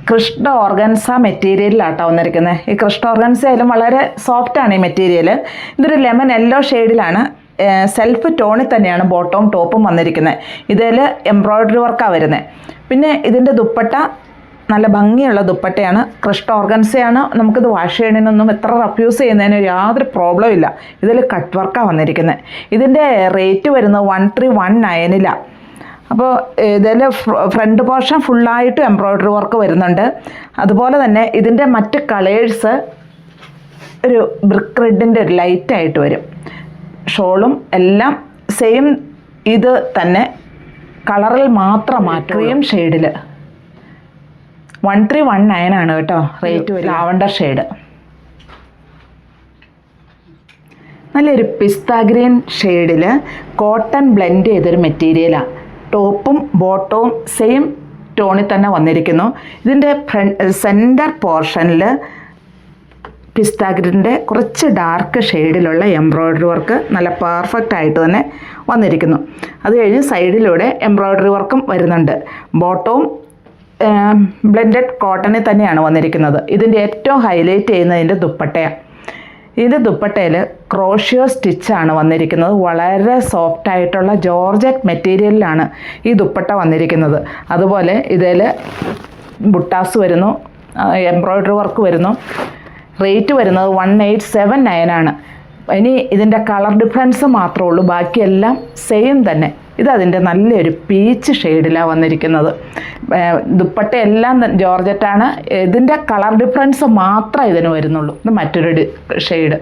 Krishna organza മെറ്റീരിയലിലാട്ടോ വന്നിരിക്കുന്നത്. ഈ Krishna organza ആയാലും വളരെ സോഫ്റ്റാണ് ഈ മെറ്റീരിയൽ. ഇതൊരു ലെമൺ യെല്ലോ ഷെയ്ഡിലാണ്. സെൽഫ് ടോണിൽ തന്നെയാണ് ബോട്ടവും ടോപ്പും വന്നിരിക്കുന്നത്. ഇതിൽ എംബ്രോയ്ഡറി വർക്കാണ് വരുന്നത്. പിന്നെ ഇതിൻ്റെ ദുപ്പട്ട നല്ല ഭംഗിയുള്ള ദുപ്പട്ടയാണ്. കൃഷ്ണ ഓർഗൻസയാണ്. നമുക്കിത് വാഷ് ചെയ്യണതിനൊന്നും എത്ര റഫ്യൂസ് ചെയ്യുന്നതിന് യാതൊരു പ്രോബ്ലം ഇല്ല. ഇതിൽ കട്ട് വർക്കാണ് വന്നിരിക്കുന്നത്. ഇതിൻ്റെ റേറ്റ് വരുന്നത് 1319 അപ്പോൾ ഇതിൽ ഫ്രണ്ട് പോർഷൻ ഫുള്ളായിട്ട് എംബ്രോയ്ഡറി വർക്ക് വരുന്നുണ്ട്. അതുപോലെ തന്നെ ഇതിൻ്റെ മറ്റ് കളേഴ്സ് ഒരു ബ്രിക്ക് റെഡിൻ്റെ ഒരു ലൈറ്റായിട്ട് വരും. ഷോളും എല്ലാം സെയിം ഇത് തന്നെ, കളറിൽ മാത്രം മാറ്റം. ക്രീം ഷെയ്ഡിൽ 1319 ആണ് കേട്ടോ റേറ്റ്. ലാവണ്ടർ ഷെയ്ഡ്, നല്ലൊരു പിസ്ത ഗ്രീൻ ഷെയ്ഡിൽ കോട്ടൺ ബ്ലെൻഡ് ചെയ്തൊരു മെറ്റീരിയലാണ്. ടോപ്പും ബോട്ടവും സെയിം ടോണിൽ തന്നെ വന്നിരിക്കുന്നു. ഇതിൻ്റെ സെൻറ്റർ പോർഷനിൽ പിസ്ത ഗ്രീനിൻ്റെ കുറച്ച് ഡാർക്ക് ഷെയ്ഡിലുള്ള എംബ്രോയ്ഡറി വർക്ക് നല്ല പെർഫെക്റ്റ് ആയിട്ട് തന്നെ വന്നിരിക്കുന്നു. അത് കഴിഞ്ഞ് സൈഡിലൂടെ എംബ്രോയ്ഡറി വർക്കും വരുന്നുണ്ട്. ബോട്ടവും ബ്ലെൻഡഡ് കോട്ടണിൽ തന്നെയാണ് വന്നിരിക്കുന്നത്. ഇതിൻ്റെ ഏറ്റവും ഹൈലൈറ്റ് ചെയ്യുന്നതിൻ്റെ ദുപ്പട്ടയാണ്. ഇതിൻ്റെ ദുപ്പട്ടയിൽ ക്രോഷ്യോ സ്റ്റിച്ചാണ് വന്നിരിക്കുന്നത്. വളരെ സോഫ്റ്റായിട്ടുള്ള ജോർജറ്റ് മെറ്റീരിയലിലാണ് ഈ ദുപ്പട്ട വന്നിരിക്കുന്നത്. അതുപോലെ ഇതിൽ ബുട്ടാസ് വരുന്നു, എംബ്രോയ്ഡറി വർക്ക് വരുന്നു. റേറ്റ് വരുന്നത് 1879 ആണ്. ഇനി ഇതിൻ്റെ കളർ ഡിഫറൻസ് മാത്രമേ ഉള്ളൂ, ബാക്കിയെല്ലാം സെയിം തന്നെ. ഇതതിൻ്റെ നല്ലൊരു പീച്ച് ഷെയ്ഡിലാണ് വന്നിരിക്കുന്നത്. ദുപ്പട്ടയെല്ലാം ജോർജറ്റാണ്. ഇതിൻ്റെ കളർ ഡിഫറൻസ് മാത്രമേ ഇതിന് വരുന്നുള്ളൂ. ഇത് മറ്റൊരു ഷെയ്ഡ്.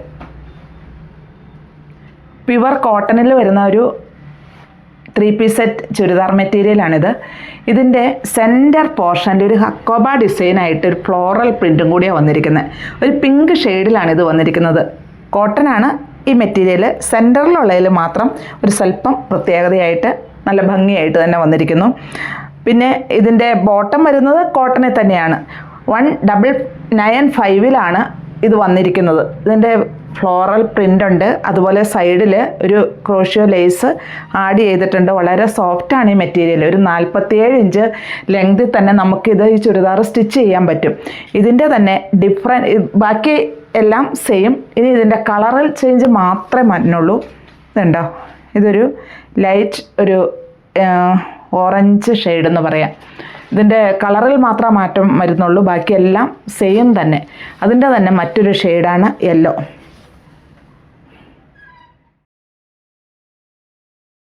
പ്യുവർ കോട്ടണിൽ വരുന്ന ഒരു 3 പീസ് സെറ്റ് ചുരിദാർ മെറ്റീരിയലാണിത്. ഇതിൻ്റെ സെൻറ്റർ പോർഷൻ്റെ ഒരു ഹക്കോബ ഡിസൈനായിട്ട് ഒരു ഫ്ലോറൽ പ്രിൻറ്റും കൂടിയാണ് വന്നിരിക്കുന്നത്. ഒരു പിങ്ക് ഷെയ്ഡിലാണ് ഇത് വന്നിരിക്കുന്നത്. കോട്ടനാണ് ഈ മെറ്റീരിയൽ. സെൻറ്ററിലുള്ളതിൽ മാത്രം ഒരു സ്വല്പം പ്രത്യേകതയായിട്ട് നല്ല ഭംഗിയായിട്ട് തന്നെ വന്നിരിക്കുന്നു. പിന്നെ ഇതിൻ്റെ ബോട്ടം വരുന്നത് കോട്ടണിൽ തന്നെയാണ്. 1995 ഇത് വന്നിരിക്കുന്നത്. ഇതിൻ്റെ ഫ്ലോറൽ പ്രിൻ്റ് ഉണ്ട്. അതുപോലെ സൈഡിൽ ഒരു ക്രോഷ്യോ ലേസ് ആഡ് ചെയ്തിട്ടുണ്ട്. വളരെ സോഫ്റ്റാണ് ഈ മെറ്റീരിയൽ. ഒരു 47 ഇഞ്ച് ലെങ്തിൽ തന്നെ നമുക്കിത് ഈ ചുരിദാർ സ്റ്റിച്ച് ചെയ്യാൻ പറ്റും. ഇതിൻ്റെ തന്നെ ബാക്കി എല്ലാം സെയിം. ഇനി ഇതിൻ്റെ കളറിൽ ചേഞ്ച് മാത്രമേ മാറ്റുന്നുള്ളൂ. ഇതുണ്ടോ, ഇതൊരു ലൈറ്റ് ഒരു ഓറഞ്ച് ഷെയ്ഡ് എന്ന് പറയാം. ഇതിൻ്റെ കളറിൽ മാത്രമേ മാറ്റം വരുന്നുള്ളൂ, ബാക്കിയെല്ലാം സെയിം തന്നെ. അതിൻ്റെ തന്നെ മറ്റൊരു ഷെയ്ഡാണ് യെല്ലോ.